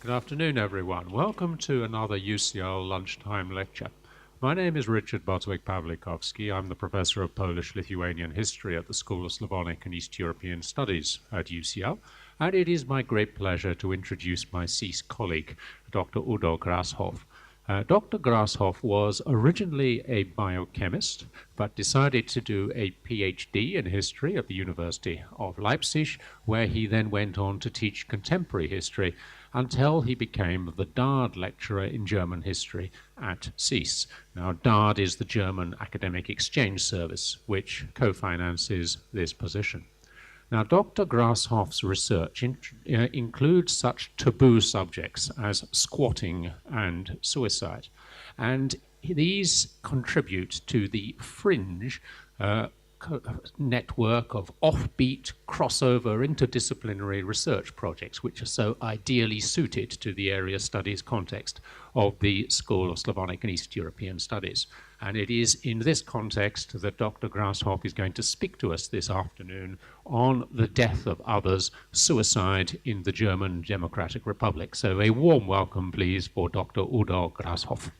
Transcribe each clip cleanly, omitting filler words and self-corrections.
Good afternoon, everyone. Welcome to another UCL lunchtime lecture. My name is Richard Bartwick-Pawlikowski. I'm the professor of Polish-Lithuanian history at the School of Slavonic and East European Studies at UCL, and it is my great pleasure to introduce my CEAS colleague, Dr. Udo Grashoff. Dr. Grashoff was originally a biochemist, but decided to do a PhD in history at the University of Leipzig, where he then went on to teach contemporary history until he became the DARD lecturer in German history at CEAS. Now, DARD is the German Academic Exchange Service, which co-finances this position. Now, Dr. Grashoff's research includes such taboo subjects as squatting and suicide, and these contribute to the fringe network of offbeat, crossover, interdisciplinary research projects, which are so ideally suited to the area studies context of the School of Slavonic and East European Studies. And it is in this context that Dr. Grashoff is going to speak to us this afternoon on the death of others, suicide in the German Democratic Republic. So a warm welcome, please, for Dr. Udo Grashoff.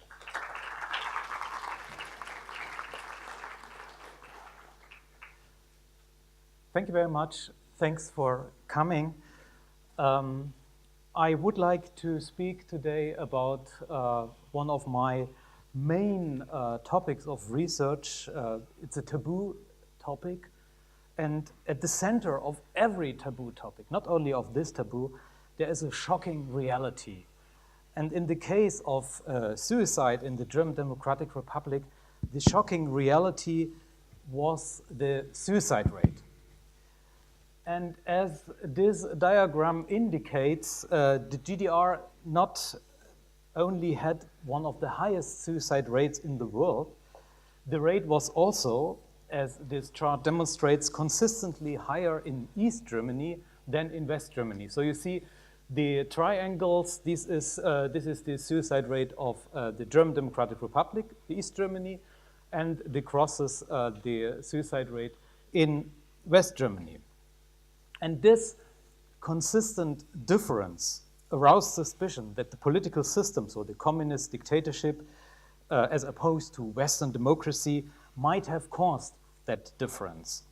Thank you very much. Thanks for coming. I would like to speak today about one of my main topics of research. It's a taboo topic, and at the center of every taboo topic, not only of this taboo, there is a shocking reality. And in the case of suicide in the German Democratic Republic, the shocking reality was the suicide rate. And as this diagram indicates, the GDR not only had one of the highest suicide rates in the world, the rate was also, as this chart demonstrates, consistently higher in East Germany than in West Germany. So you see the triangles, this is the suicide rate of the German Democratic Republic, the East Germany, and the crosses the suicide rate in West Germany. And this consistent difference aroused suspicion that the political system, so the communist dictatorship, as opposed to Western democracy, might have caused that difference.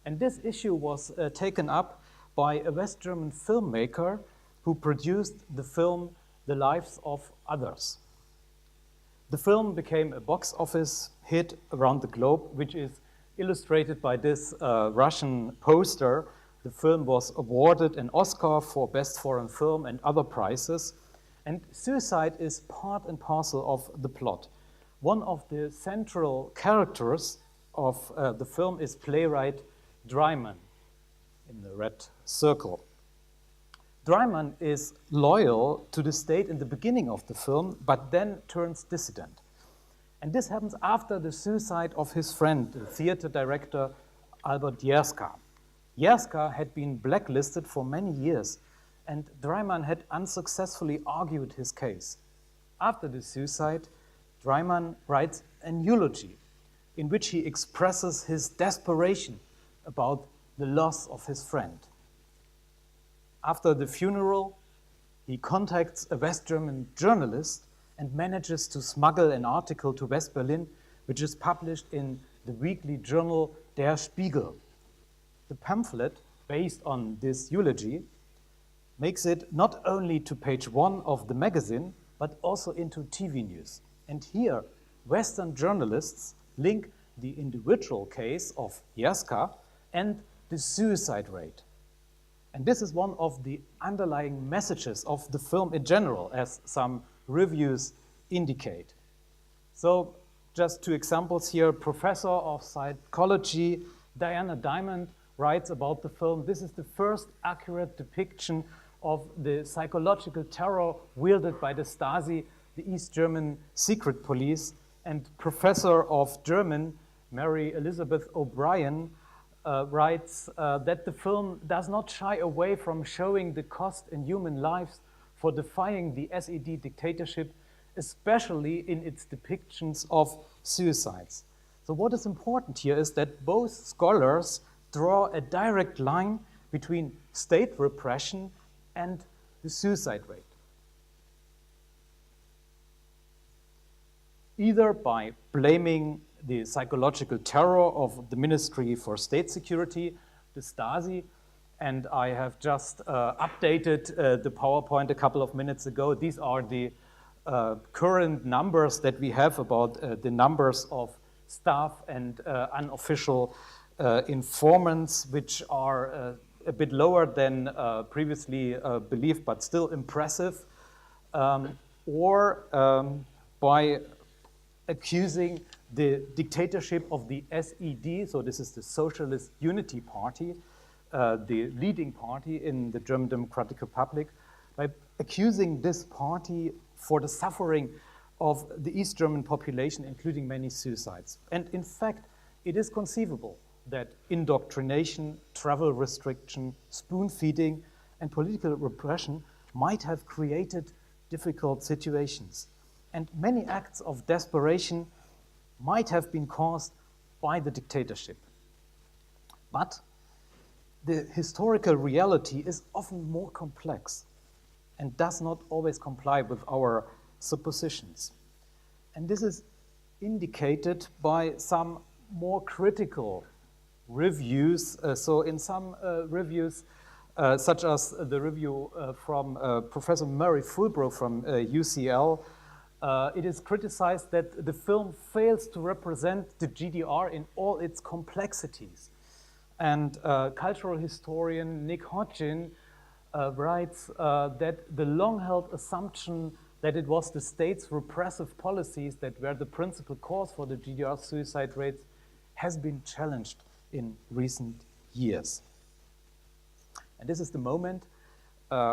And this issue was taken up by a West German filmmaker who produced the film The Lives of Others. The film became a box office hit around the globe, which is illustrated by this Russian poster. The film was awarded an Oscar for Best Foreign Film and other prizes. And suicide is part and parcel of the plot. One of the central characters of the film is playwright Dreimann, in the red circle. Dreimann is loyal to the state in the beginning of the film, but then turns dissident. And this happens after the suicide of his friend, the theater director Albert Jerska. Jerska had been blacklisted for many years, and Dreimann had unsuccessfully argued his case. After the suicide, Dreimann writes an eulogy in which he expresses his desperation about the loss of his friend. After the funeral, he contacts a West German journalist and manages to smuggle an article to West Berlin, which is published in the weekly journal Der Spiegel. The pamphlet, based on this eulogy, makes it not only to page 1 of the magazine, but also into TV news. And here, Western journalists link the individual case of Jerska and the suicide rate. And this is one of the underlying messages of the film in general, as some reviews indicate. So, just two examples here. Professor of psychology Diana Diamond writes about the film, this is the first accurate depiction of the psychological terror wielded by the Stasi, the East German secret police. And Professor of German, Mary Elizabeth O'Brien, writes that the film does not shy away from showing the cost in human lives for defying the SED dictatorship, especially in its depictions of suicides. So what is important here is that both scholars draw a direct line between state repression and the suicide rate. either by blaming the psychological terror of the Ministry for State Security, the Stasi, and I have just updated the PowerPoint a couple of minutes ago. These are the current numbers that we have about the numbers of staff and unofficial informants, which are a bit lower than previously believed, but still impressive, or by accusing the dictatorship of the SED, so this is the Socialist Unity Party, the leading party in the German Democratic Republic, by accusing this party for the suffering of the East German population, including many suicides. And in fact, it is conceivable that indoctrination, travel restriction, spoon feeding, and political repression might have created difficult situations. And many acts of desperation might have been caused by the dictatorship. But the historical reality is often more complex and does not always comply with our suppositions. And this is indicated by some more critical reviews. So in some reviews, such as the review from Professor Murray Fulbrough from UCL, it is criticized that the film fails to represent the GDR in all its complexities. And cultural historian Nick Hodgin writes that the long-held assumption that it was the state's repressive policies that were the principal cause for the GDR suicide rates has been challenged in recent years. And this is the moment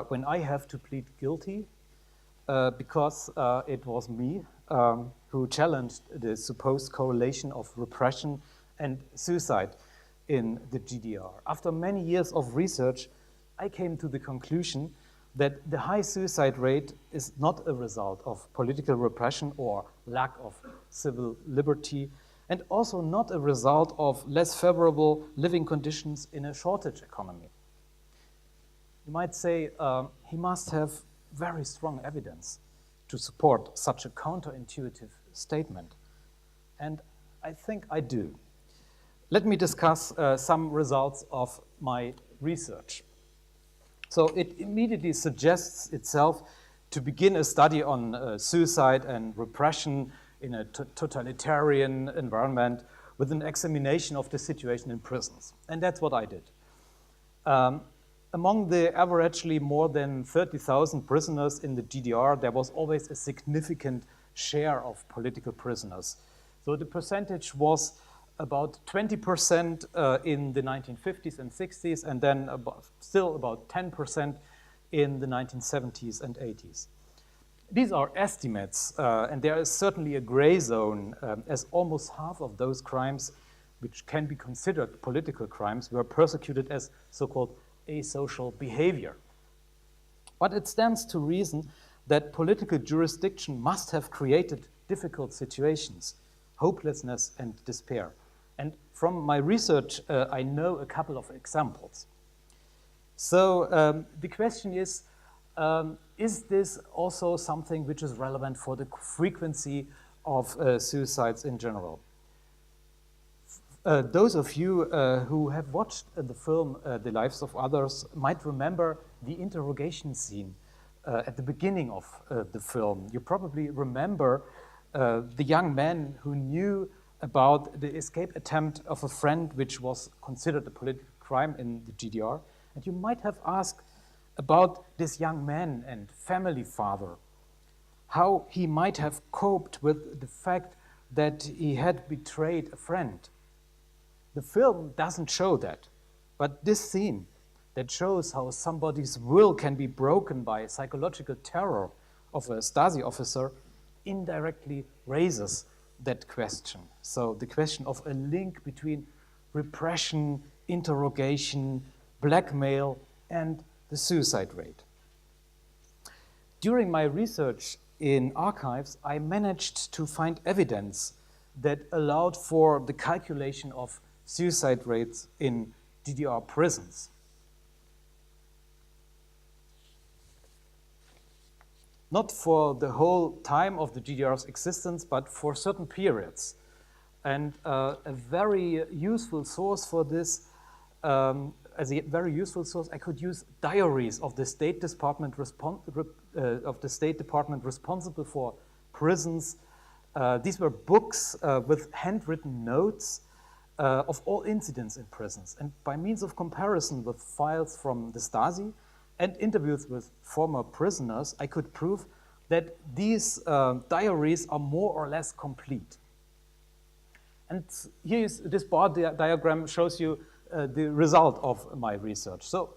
when I have to plead guilty because it was me who challenged the supposed correlation of repression and suicide in the GDR. After many years of research, I came to the conclusion that the high suicide rate is not a result of political repression or lack of civil liberty, and also not a result of less favorable living conditions in a shortage economy. You might say he must have very strong evidence to support such a counterintuitive statement. And I think I do. Let me discuss some results of my research. So it immediately suggests itself to begin a study on suicide and repression in a totalitarian environment with an examination of the situation in prisons. And that's what I did. Among the averagely more than 30,000 prisoners in the GDR, there was always a significant share of political prisoners. So the percentage was about 20% in the 1950s and 60s, and then still about 10% in the 1970s and 80s. These are estimates, and there is certainly a gray zone, as almost half of those crimes, which can be considered political crimes, were persecuted as so-called asocial behavior. But it stands to reason that political jurisdiction must have created difficult situations, hopelessness and despair. And from my research, I know a couple of examples. So the question is this also something which is relevant for the frequency of suicides in general? Those of you who have watched the film The Lives of Others might remember the interrogation scene at the beginning of the film. You probably remember the young man who knew about the escape attempt of a friend, which was considered a political crime in the GDR. And you might have asked about this young man and family father, how he might have coped with the fact that he had betrayed a friend. The film doesn't show that, but this scene that shows how somebody's will can be broken by psychological terror of a Stasi officer indirectly raises that question. So the question of a link between repression, interrogation, blackmail, and the suicide rate. During my research in archives, I managed to find evidence that allowed for the calculation of suicide rates in GDR prisons. not for the whole time of the GDR's existence, but for certain periods. And a very useful source for this, as a very useful source, I could use diaries of the State Department responsible for prisons. These were books with handwritten notes of all incidents in prisons. And by means of comparison with files from the Stasi and interviews with former prisoners, I could prove that these diaries are more or less complete. And this bar diagram shows you the result of my research. So,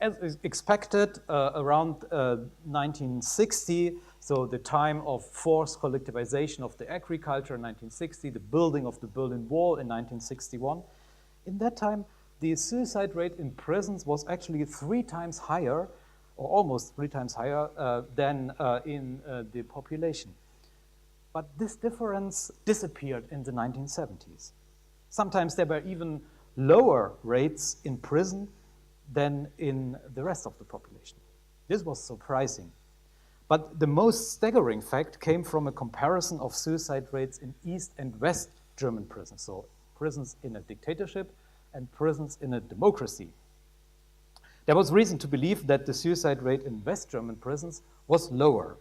as expected, around 1960, so the time of forced collectivization of the agriculture in 1960, the building of the Berlin Wall in 1961, in that time, the suicide rate in prisons was actually 3 times higher, or almost 3 times higher, than in the population. But this difference disappeared in the 1970s. Sometimes there were even lower rates in prison than in the rest of the population. This was surprising. But the most staggering fact came from a comparison of suicide rates in East and West German prisons, so prisons in a dictatorship and prisons in a democracy. There was reason to believe that the suicide rate in West German prisons was lower.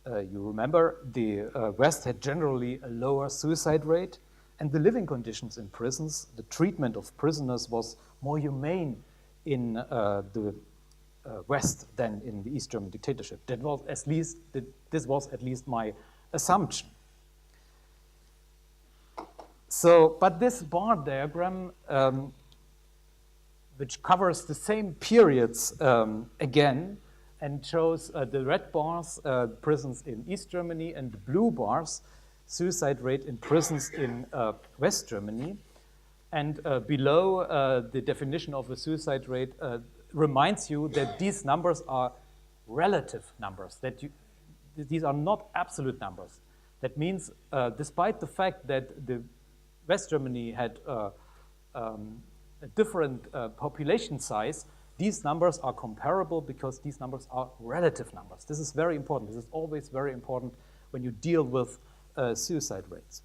You remember the West had generally a lower suicide rate, and the living conditions in prisons, the treatment of prisoners was more humane in the West than in the East German dictatorship. This was at least my assumption. So, but this bar diagram, which covers the same periods again, and shows the red bars, prisons in East Germany, and the blue bars, suicide rate in prisons in West Germany. And below the definition of a suicide rate reminds you that these numbers are relative numbers, these are not absolute numbers. That means despite the fact that the West Germany had a different population size, these numbers are comparable because these numbers are relative numbers. This is very important. This is always very important when you deal with suicide rates.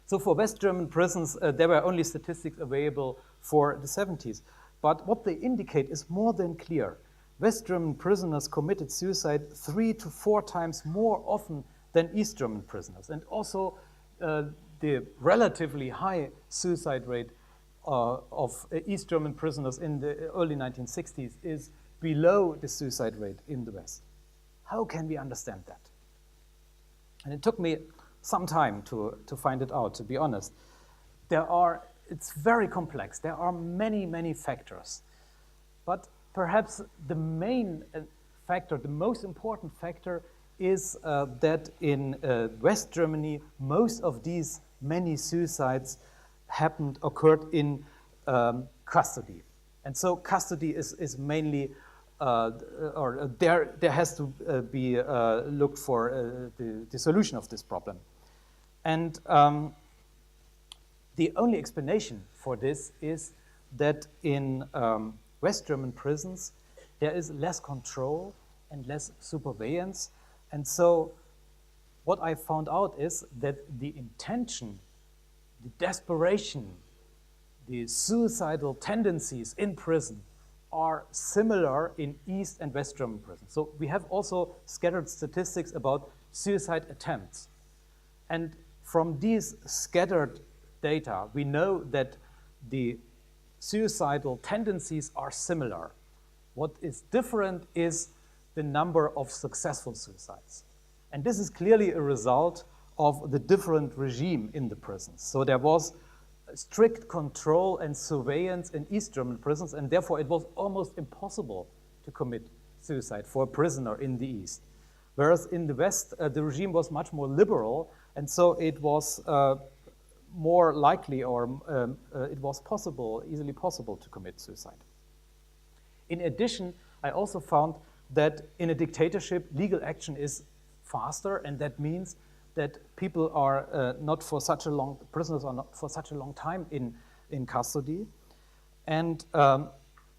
So for West German prisons, there were only statistics available for the 70s. But what they indicate is more than clear. West German prisoners committed suicide 3 to 4 times more often than East German prisoners. And also the relatively high suicide rate of East German prisoners in the early 1960s is below the suicide rate in the West. How can we understand that? And it took me some time to find it out, to be honest. It's very complex. There are many, many factors. But perhaps the main factor, the most important factor, is that in West Germany, most of these many suicides occurred in custody. And so custody is mainly, there has to be looked for the solution of this problem. And the only explanation for this is that in West German prisons, there is less control and less surveillance. And so what I found out is that the intention, the desperation, the suicidal tendencies in prison are similar in East and West German prisons. So we have also scattered statistics about suicide attempts. And from these scattered data, we know that the suicidal tendencies are similar. What is different is the number of successful suicides. And this is clearly a result of the different regime in the prisons. So there was strict control and surveillance in East German prisons, and therefore it was almost impossible to commit suicide for a prisoner in the East. Whereas in the West, the regime was much more liberal, and so it was more likely, or it was easily possible to commit suicide. In addition, I also found that in a dictatorship, legal action is faster, and that means that people are prisoners are not for such a long time in custody. And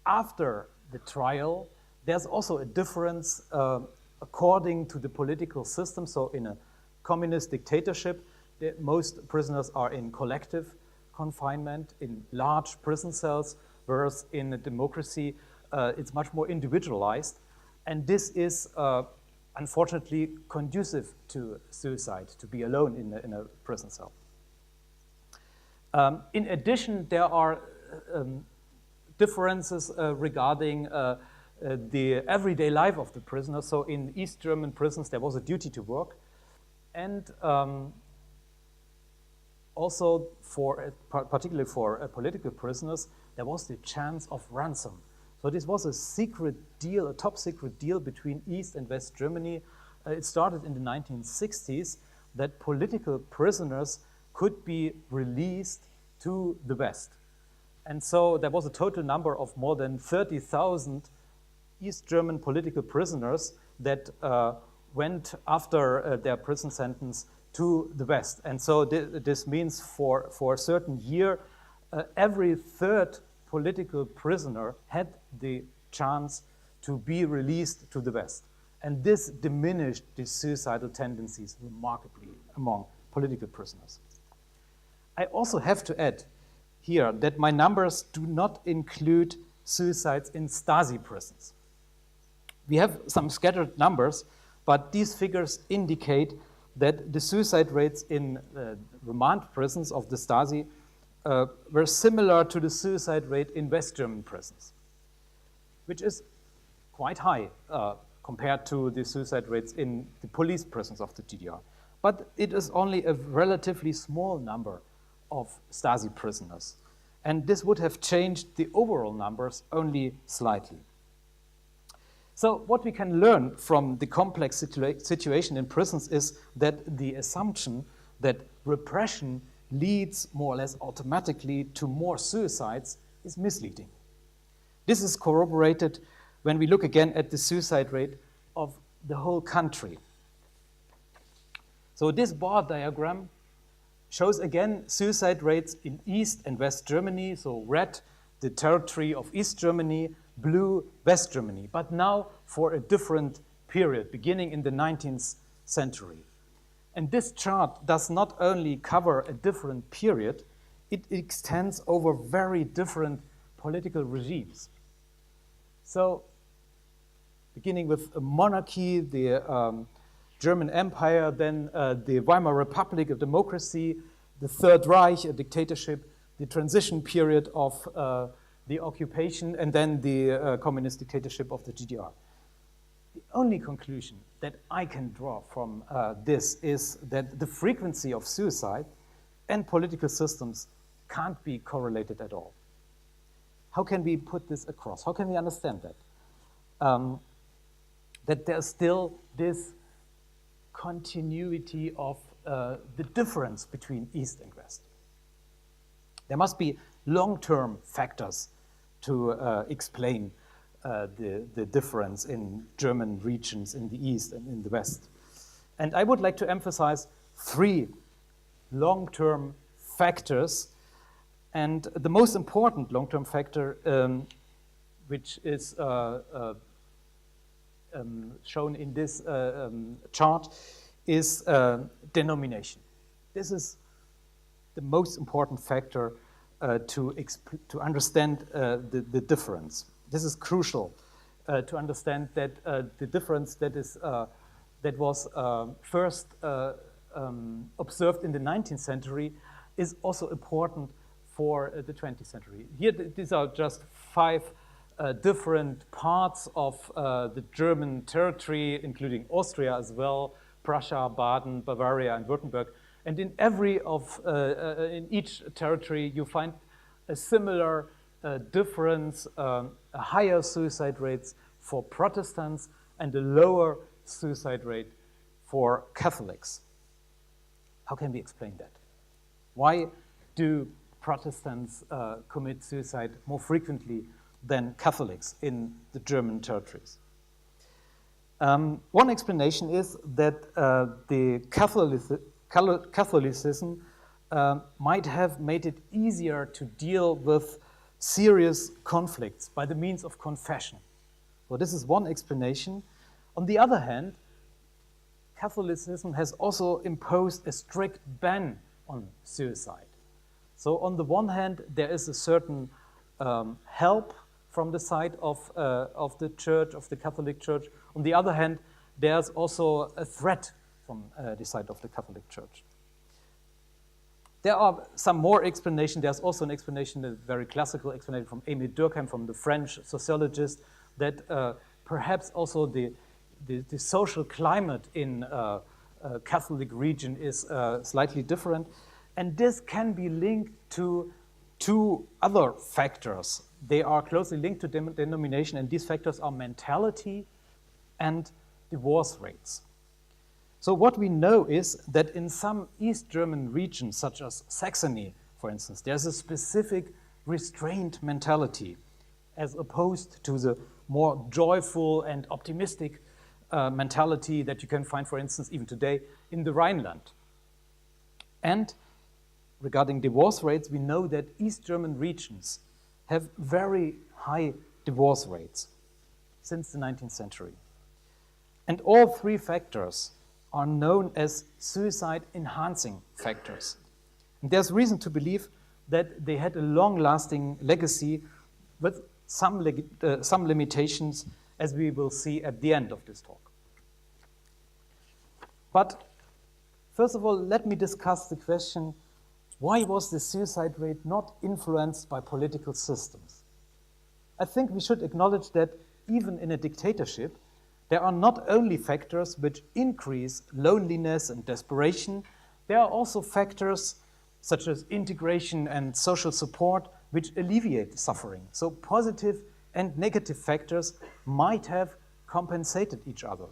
after the trial, there's also a difference according to the political system. So in a communist dictatorship, most prisoners are in collective confinement, in large prison cells, whereas in a democracy, it's much more individualized. And this is unfortunately conducive to suicide, to be alone in a prison cell. In addition, there are differences regarding the everyday life of the prisoner. So in East German prisons, there was a duty to work. And also, particularly for political prisoners, there was the chance of ransom. So this was a secret deal, a top secret deal between East and West Germany. It started in the 1960s that political prisoners could be released to the West. And so there was a total number of more than 30,000 East German political prisoners that went after their prison sentence to the West. And so this means for a certain year, every third political prisoner had the chance to be released to the West. And this diminished the suicidal tendencies remarkably among political prisoners. I also have to add here that my numbers do not include suicides in Stasi prisons. We have some scattered numbers, but these figures indicate that the suicide rates in remand prisons of the Stasi were similar to the suicide rate in West German prisons, which is quite high compared to the suicide rates in the police prisons of the GDR. But it is only a relatively small number of Stasi prisoners. And this would have changed the overall numbers only slightly. So what we can learn from the complex situation in prisons is that the assumption that repression leads more or less automatically to more suicides is misleading. This is corroborated when we look again at the suicide rate of the whole country. So this bar diagram shows again suicide rates in East and West Germany. So red, the territory of East Germany, blue, West Germany, but now for a different period, beginning in the 19th century. And this chart does not only cover a different period, it extends over very different political regimes. So, beginning with a monarchy, the German Empire, then the Weimar Republic, a democracy, the Third Reich, a dictatorship, the transition period of the occupation, and then the communist dictatorship of the GDR. The only conclusion that I can draw from this is that the frequency of suicide and political systems can't be correlated at all. How can we put this across? How can we understand that? That there's still this continuity of the difference between East and West. There must be long-term factors to explain the difference in German regions in the East and in the West. And I would like to emphasize three long-term factors. And the most important long-term factor, which is shown in this chart, is denomination. This is the most important factor to understand the difference. This is crucial to understand that the difference that was first observed in the 19th century is also important for the 20th century. Here, these are just 5 different parts of the German territory, including Austria as well, Prussia, Baden, Bavaria, and Württemberg. And in in each territory, you find a similar difference, higher suicide rates for Protestants and a lower suicide rate for Catholics. How can we explain that? Why do Protestants commit suicide more frequently than Catholics in the German territories? One explanation is that the Catholicism might have made it easier to deal with serious conflicts by the means of confession. Well, this is one explanation. On the other hand, Catholicism has also imposed a strict ban on suicide. So on the one hand, there is a certain help from the side of the church, of the Catholic Church. On the other hand, there's also a threat from the side of the Catholic Church. There are some more explanations. There's also an explanation, a very classical explanation from Émile Durkheim, from the French sociologist, that perhaps also the social climate in Catholic region is slightly different. And this can be linked to two other factors. They are closely linked to denomination, and these factors are mentality and divorce rates. So what we know is that in some East German regions, such as Saxony, for instance, there's a specific restrained mentality as opposed to the more joyful and optimistic mentality that you can find, for instance, even today in the Rhineland. And regarding divorce rates, we know that East German regions have very high divorce rates since the 19th century. And all three factors are known as suicide-enhancing factors. And there's reason to believe that they had a long-lasting legacy with some limitations, as we will see at the end of this talk. But first of all, let me discuss the question, why was the suicide rate not influenced by political systems? I think we should acknowledge that even in a dictatorship, there are not only factors which increase loneliness and desperation, there are also factors such as integration and social support which alleviate suffering. So positive and negative factors might have compensated each other.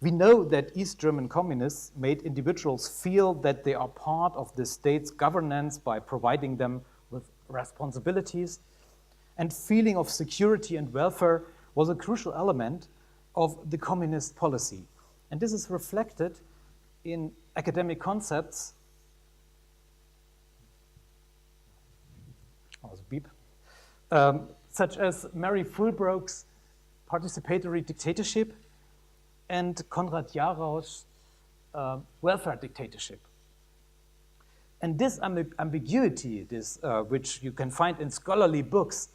We know that East German communists made individuals feel that they are part of the state's governance by providing them with responsibilities, and feeling of security and welfare was a crucial element of the communist policy. And this is reflected in academic concepts such as Mary Fulbrook's participatory dictatorship and Konrad Jarau's welfare dictatorship. And this ambiguity, which you can find in scholarly books,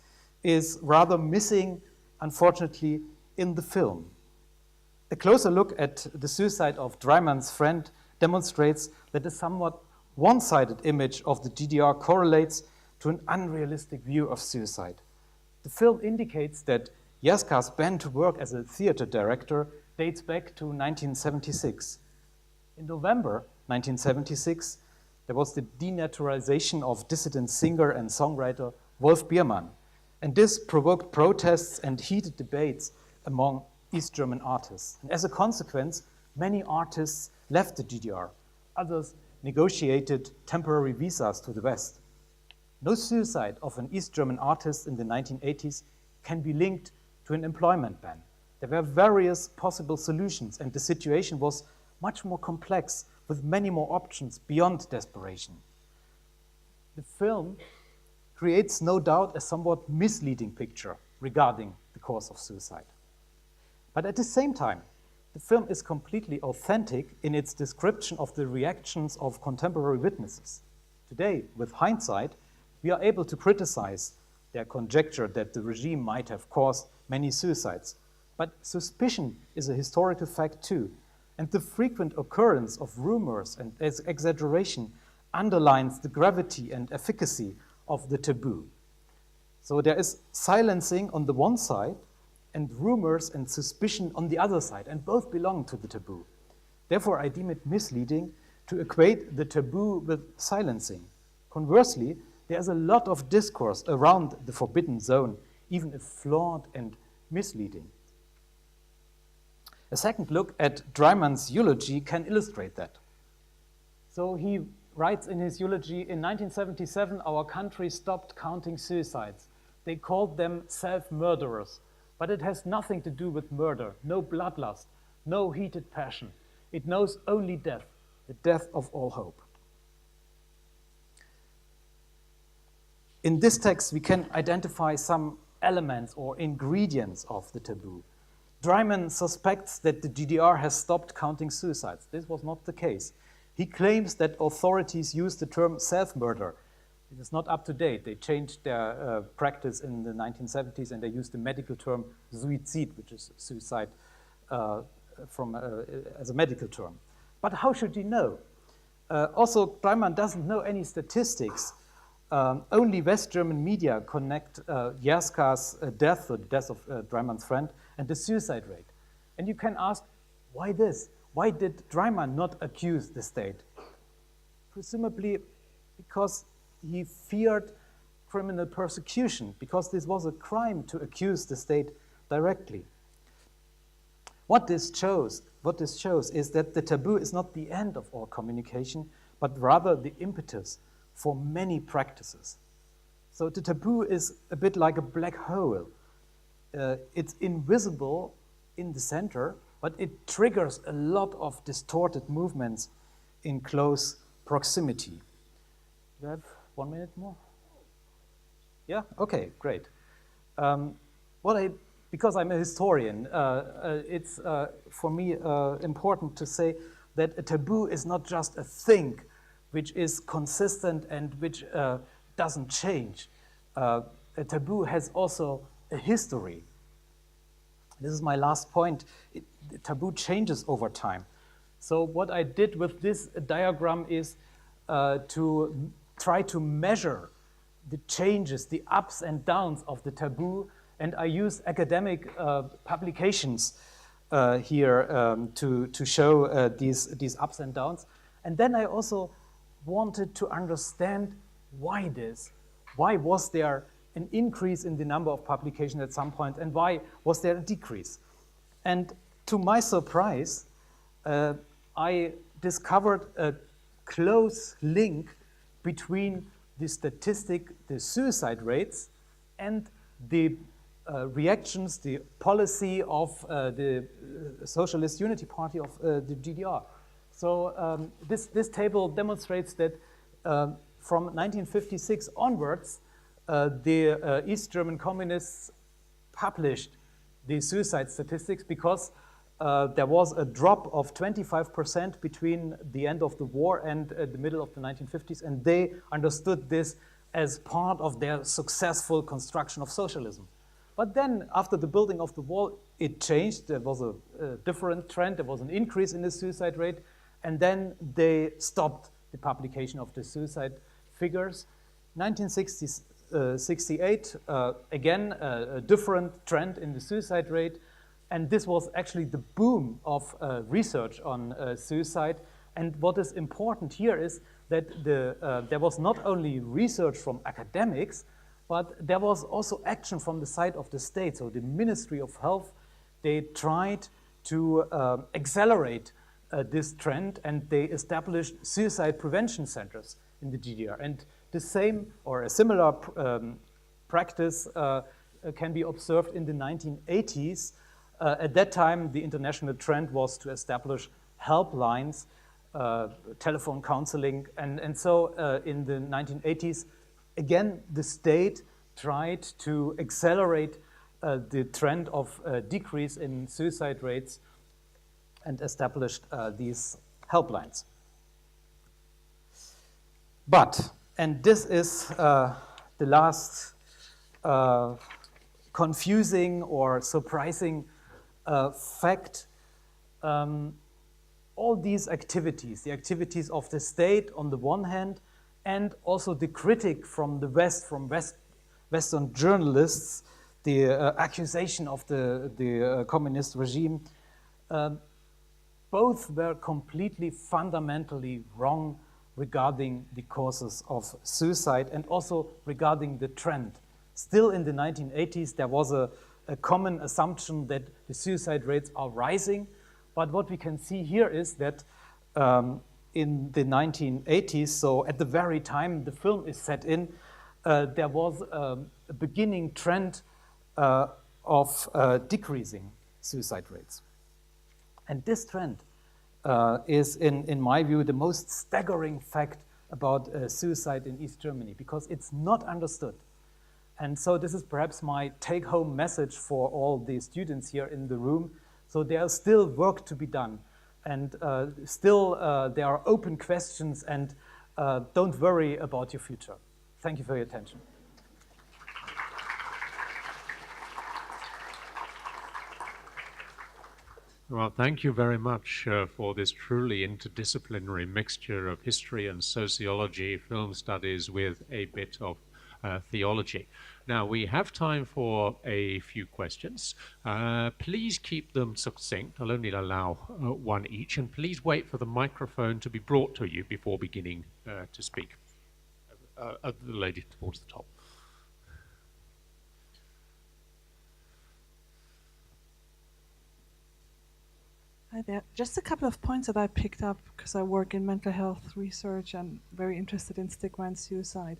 is rather missing, unfortunately, in the film. A closer look at the suicide of Dreimann's friend demonstrates that a somewhat one-sided image of the GDR correlates to an unrealistic view of suicide. The film indicates that Jaskar's ban to work as a theater director dates back to 1976. In November 1976, there was the denaturalization of dissident singer and songwriter Wolf Biermann, and this provoked protests and heated debates among East German artists. And as a consequence, many artists left the GDR. Others negotiated temporary visas to the West. No suicide of an East German artist in the 1980s can be linked to an employment ban. There were various possible solutions, and the situation was much more complex, with many more options beyond desperation. The film creates, no doubt, a somewhat misleading picture regarding the cause of suicide. But at the same time, the film is completely authentic in its description of the reactions of contemporary witnesses. Today, with hindsight, we are able to criticize their conjecture that the regime might have caused many suicides. But suspicion is a historical fact too, and the frequent occurrence of rumors and exaggeration underlines the gravity and efficacy of the taboo. So there is silencing on the one side and rumors and suspicion on the other side, and both belong to the taboo. Therefore, I deem it misleading to equate the taboo with silencing. Conversely, there's a lot of discourse around the forbidden zone, even if flawed and misleading. A second look at Dreimann's eulogy can illustrate that. So he writes in his eulogy, in 1977, our country stopped counting suicides. They called them self-murderers, but it has nothing to do with murder, no bloodlust, no heated passion. It knows only death, the death of all hope. In this text, we can identify some elements or ingredients of the taboo. Dreimann suspects that the GDR has stopped counting suicides. This was not the case. He claims that authorities use the term self-murder. It is not up to date. They changed their practice in the 1970s and they used the medical term suicide, which is suicide as a medical term. But how should he know? Also, Dreimann doesn't know any statistics. Only West German media connect Jerska's death, or the death of Dreimann's friend, and the suicide rate. And you can ask, why this? Why did Dreimann not accuse the state? Presumably because he feared criminal persecution, because this was a crime to accuse the state directly. What this shows is that the taboo is not the end of all communication, but rather the impetus for many practices. So the taboo is a bit like a black hole. It's invisible in the center, but it triggers a lot of distorted movements in close proximity. You have 1 minute more? Yeah? Okay, great. Because I'm a historian, it's for me important to say that a taboo is not just a thing which is consistent and which doesn't change. A taboo has also a history. This is my last point. The taboo changes over time. So what I did with this diagram is to try to measure the changes, the ups and downs of the taboo, and I use academic publications here to show these ups and downs. And then I also wanted to understand why this. Why was there an increase in the number of publications at some point, and why was there a decrease? And to my surprise, I discovered a close link between the statistic, the suicide rates, and the reactions, the policy of the Socialist Unity Party of the GDR. So this table demonstrates that from 1956 onwards, the East German communists published the suicide statistics because there was a drop of 25% between the end of the war and the middle of the 1950s, and they understood this as part of their successful construction of socialism. But then, after the building of the wall, it changed. There was a different trend. There was an increase in the suicide rate, and then they stopped the publication of the suicide figures. 1968, again, a different trend in the suicide rate, and this was actually the boom of research on suicide. And what is important here is that there was not only research from academics, but there was also action from the side of the state. So the Ministry of Health, they tried to accelerate this trend, and they established suicide prevention centers in the GDR. And the same or a similar practice can be observed in the 1980s. At that time, the international trend was to establish helplines, telephone counseling, and so in the 1980s, again, the state tried to accelerate the trend of decrease in suicide rates and established these helplines. But, and this is the last confusing or surprising fact, all these activities, the activities of the state on the one hand, and also the critic from the West, from Western journalists, the accusation of the communist regime, both were completely fundamentally wrong regarding the causes of suicide and also regarding the trend. Still in the 1980s, there was a common assumption that the suicide rates are rising, but what we can see here is that in the 1980s, so at the very time the film is set in, there was a beginning trend of decreasing suicide rates. And this trend is, in my view, the most staggering fact about suicide in East Germany, because it's not understood. And so this is perhaps my take-home message for all the students here in the room. So there is still work to be done. And still there are open questions, and don't worry about your future. Thank you for your attention. Well, thank you very much for this truly interdisciplinary mixture of history and sociology, film studies with a bit of theology. Now, we have time for a few questions. Please keep them succinct. I'll only allow one each, and please wait for the microphone to be brought to you before beginning to speak. The lady towards the top. Hi there. Just a couple of points that I picked up because I work in mental health research and very interested in stigma and suicide.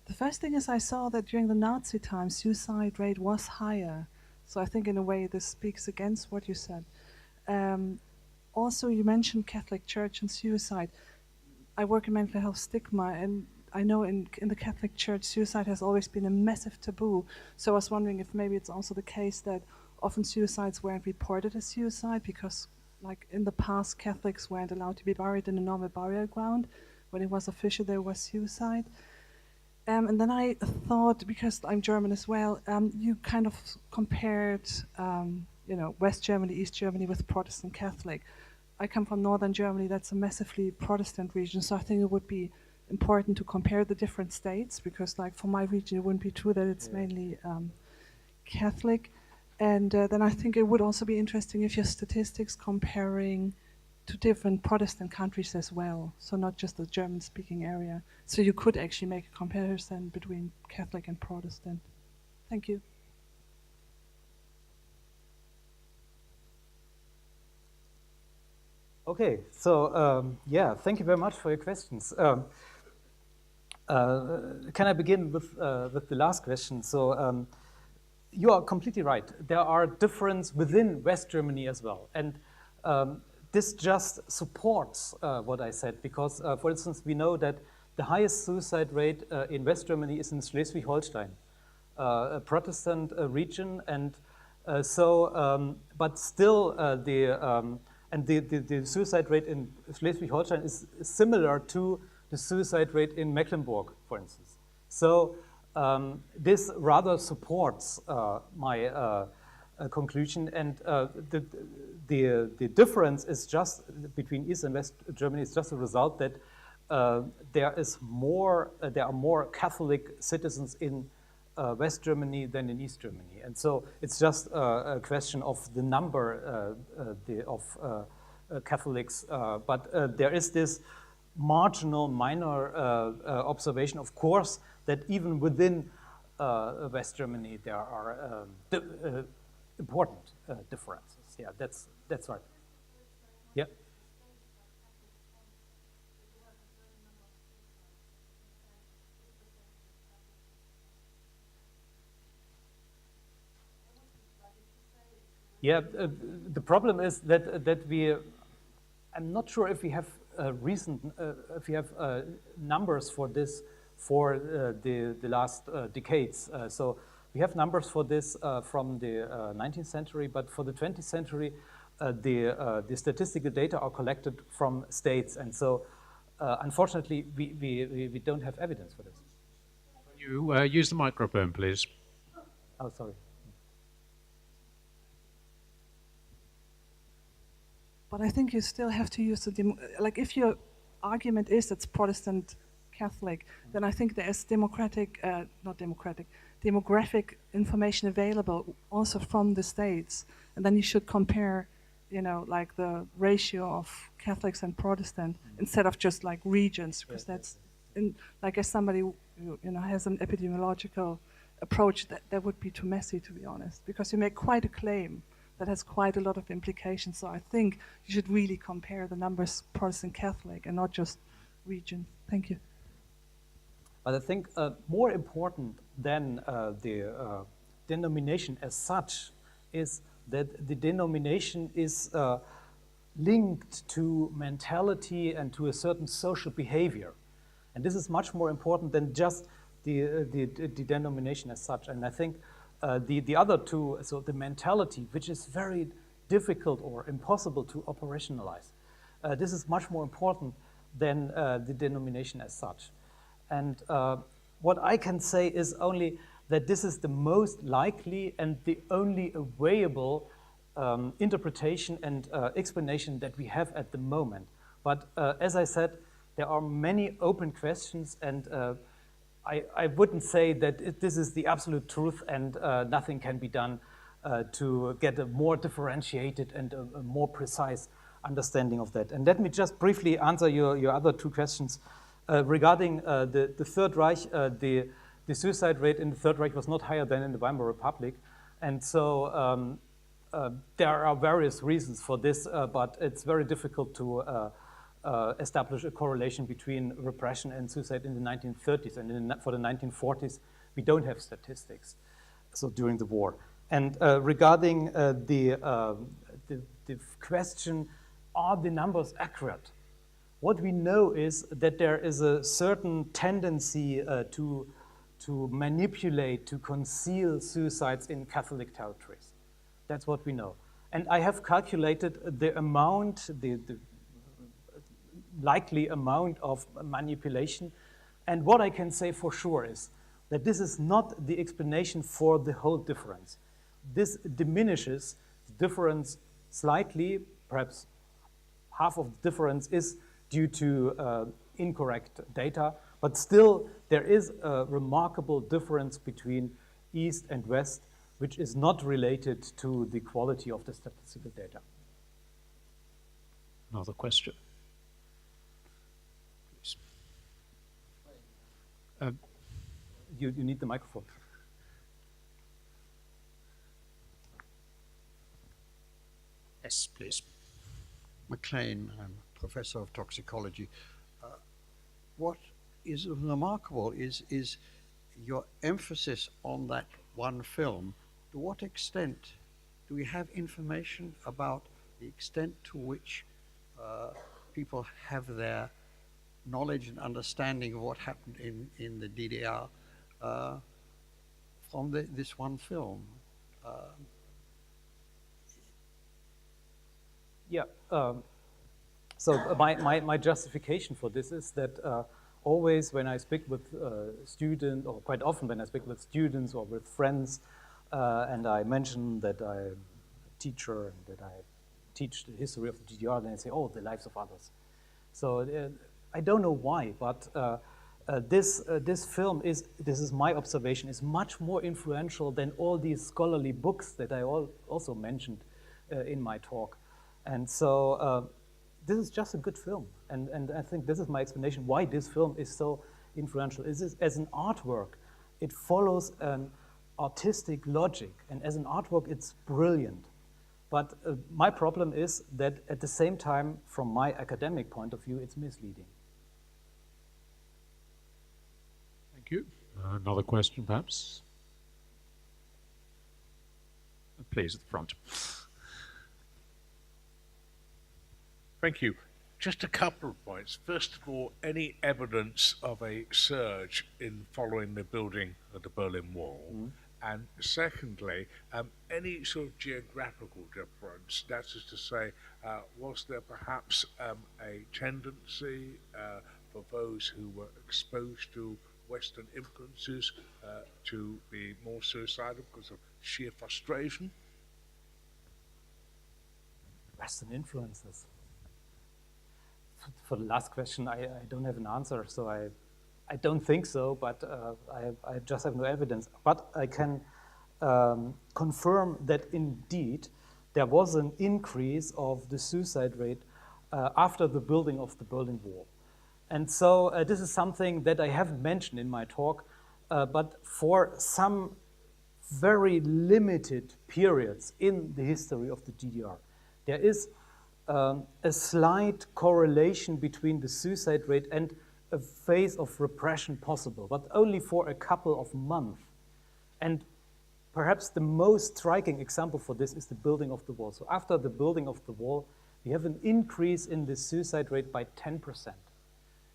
The first thing is I saw that during the Nazi time, suicide rate was higher. So I think in a way this speaks against what you said. Also, you mentioned Catholic Church and suicide. I work in mental health stigma, and I know in the Catholic Church, suicide has always been a massive taboo. So I was wondering if maybe it's also the case that often suicides weren't reported as suicide because, like in the past, Catholics weren't allowed to be buried in a normal burial ground. When it was official, there was suicide. And then I thought, because I'm German as well, you kind of compared, West Germany, East Germany with Protestant Catholic. I come from Northern Germany, that's a massively Protestant region, so I think it would be important to compare the different states, because like for my region, it wouldn't be true that it's mainly Catholic. And then I think it would also be interesting if your statistics comparing to different Protestant countries as well, so not just the German-speaking area. So you could actually make a comparison between Catholic and Protestant. Thank you. Okay, so thank you very much for your questions. Can I begin with the last question? So you are completely right. There are differences within West Germany as well. And this just supports what I said, because, for instance, we know that the highest suicide rate in West Germany is in Schleswig-Holstein, a Protestant region, and but still the suicide rate in Schleswig-Holstein is similar to the suicide rate in Mecklenburg, for instance. So this rather supports my conclusion, and the difference is just between East and West Germany is just a result that there are more Catholic citizens in West Germany than in East Germany, and so it's just a question of the number of Catholics. But there is this marginal, minor observation, of course, that even within West Germany there are important differences. Yeah, that's right. Yeah. Yeah, the problem is that I'm not sure if we have numbers for this for the last decades. So we have numbers for this from the 19th century, but for the 20th century, the statistical data are collected from states, and so unfortunately we don't have evidence for this. You use the microphone, please. Oh, sorry. But I think you still have to use like if your argument is it's Protestant Catholic, then I think there is demographic information available also from the states, and then you should compare, like the ratio of Catholics and Protestant instead of just like regions, because that's, like as somebody who has an epidemiological approach, that would be too messy, to be honest, because you make quite a claim that has quite a lot of implications. So I think you should really compare the numbers Protestant Catholic and not just region. Thank you. But I think more important than the denomination as such is that the denomination is linked to mentality and to a certain social behavior. And this is much more important than just the denomination as such. And I think the other two, so the mentality, which is very difficult or impossible to operationalize, this is much more important than the denomination as such. And what I can say is only that this is the most likely and the only available interpretation and explanation that we have at the moment. But as I said, there are many open questions, and I wouldn't say that this is the absolute truth and nothing can be done to get a more differentiated and a more precise understanding of that. And let me just briefly answer your other two questions. Regarding the Third Reich, the suicide rate in the Third Reich was not higher than in the Weimar Republic. And so there are various reasons for this, but it's very difficult to establish a correlation between repression and suicide in the 1930s. And for the 1940s, we don't have statistics, so during the war. And regarding the question, are the numbers accurate? What we know is that there is a certain tendency to manipulate, to conceal suicides in Catholic territories. That's what we know. And I have calculated the amount, the likely amount of manipulation. And what I can say for sure is that this is not the explanation for the whole difference. This diminishes the difference slightly, perhaps half of the difference is due to incorrect data, but still there is a remarkable difference between East and West, which is not related to the quality of the statistical data. Another question. Please. You need the microphone. Yes, please. McLean, I'm professor of toxicology. What is remarkable is your emphasis on that one film. To what extent do we have information about the extent to which people have their knowledge and understanding of what happened in the DDR from this one film? Yeah. So my justification for this is that always when I speak with students, or quite often when I speak with students or with friends, and I mention that I'm a teacher and that I teach the history of the GDR, then they say, oh, the lives of others. So I don't know why, but this film is, this is my observation, is much more influential than all these scholarly books that I also mentioned in my talk. And so this is just a good film. And I think this is my explanation why this film is so influential. Is as an artwork, it follows an artistic logic. And as an artwork, it's brilliant. But my problem is that at the same time, from my academic point of view, it's misleading. Thank you. Another question, perhaps? Please, at the front. Thank you. Just a couple of points. First of all, any evidence of a surge in following the building of the Berlin Wall? Mm-hmm. And secondly, any sort of geographical difference? That is to say, was there perhaps a tendency for those who were exposed to Western influences to be more suicidal because of sheer frustration? Western influences. For the last question, I don't have an answer, so I don't think so, but I just have no evidence. But I can confirm that indeed there was an increase of the suicide rate after the building of the Berlin Wall. And so this is something that I haven't mentioned in my talk, but for some very limited periods in the history of the GDR, there is a slight correlation between the suicide rate and a phase of repression possible, but only for a couple of months. And perhaps the most striking example for this is the building of the wall. So after the building of the wall, we have an increase in the suicide rate by 10%.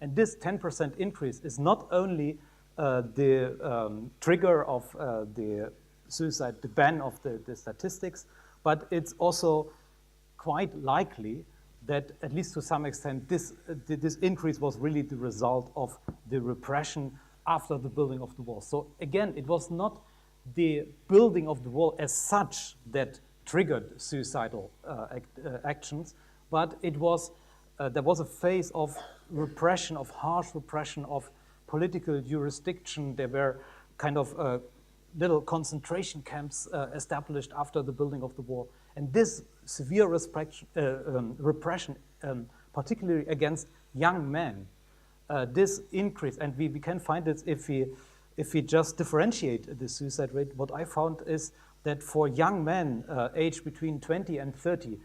And this 10% increase is not only the trigger of the suicide, the ban of the statistics, but it's also quite likely that, at least to some extent, this increase was really the result of the repression after the building of the wall. So again, it was not the building of the wall as such that triggered suicidal actions, but it was there was a phase of repression, of harsh repression, of political jurisdiction. There were kind of little concentration camps established after the building of the wall. And this severe repression, particularly against young men, this increase, and we can find it if we just differentiate the suicide rate. What I found is that for young men aged between 20 and 30,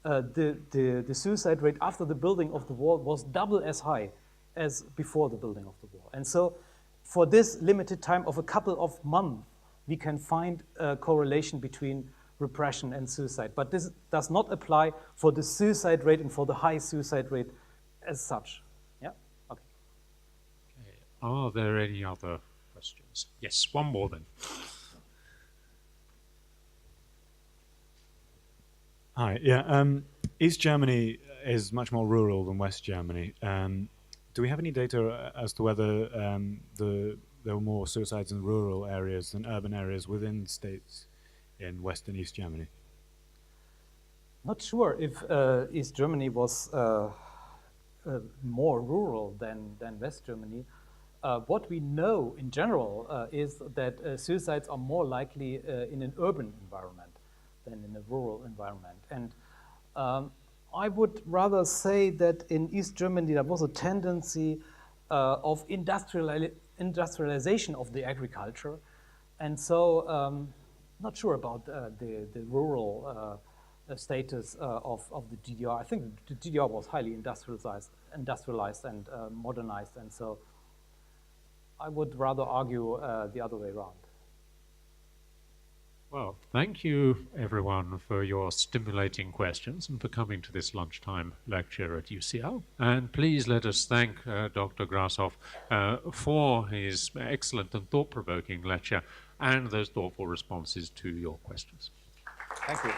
the suicide rate after the building of the wall was double as high as before the building of the wall. And so for this limited time of a couple of months, we can find a correlation between repression and suicide. But this does not apply for the suicide rate and for the high suicide rate as such. Yeah? Okay. Okay. Are there any other questions? Yes, one more then. Hi, yeah. East Germany is much more rural than West Germany. Do we have any data as to whether there were more suicides in rural areas than urban areas within states in West and East Germany? Not sure if East Germany was more rural than West Germany. What we know in general is that suicides are more likely in an urban environment than in a rural environment. And I would rather say that in East Germany there was a tendency of industrialization of the agriculture. And so not sure about the rural status of the GDR. I think the GDR was highly industrialized and modernized, and so I would rather argue the other way around. Well, thank you everyone for your stimulating questions and for coming to this lunchtime lecture at UCL. And please let us thank Dr. Grashoff for his excellent and thought-provoking lecture and those thoughtful responses to your questions. Thank you.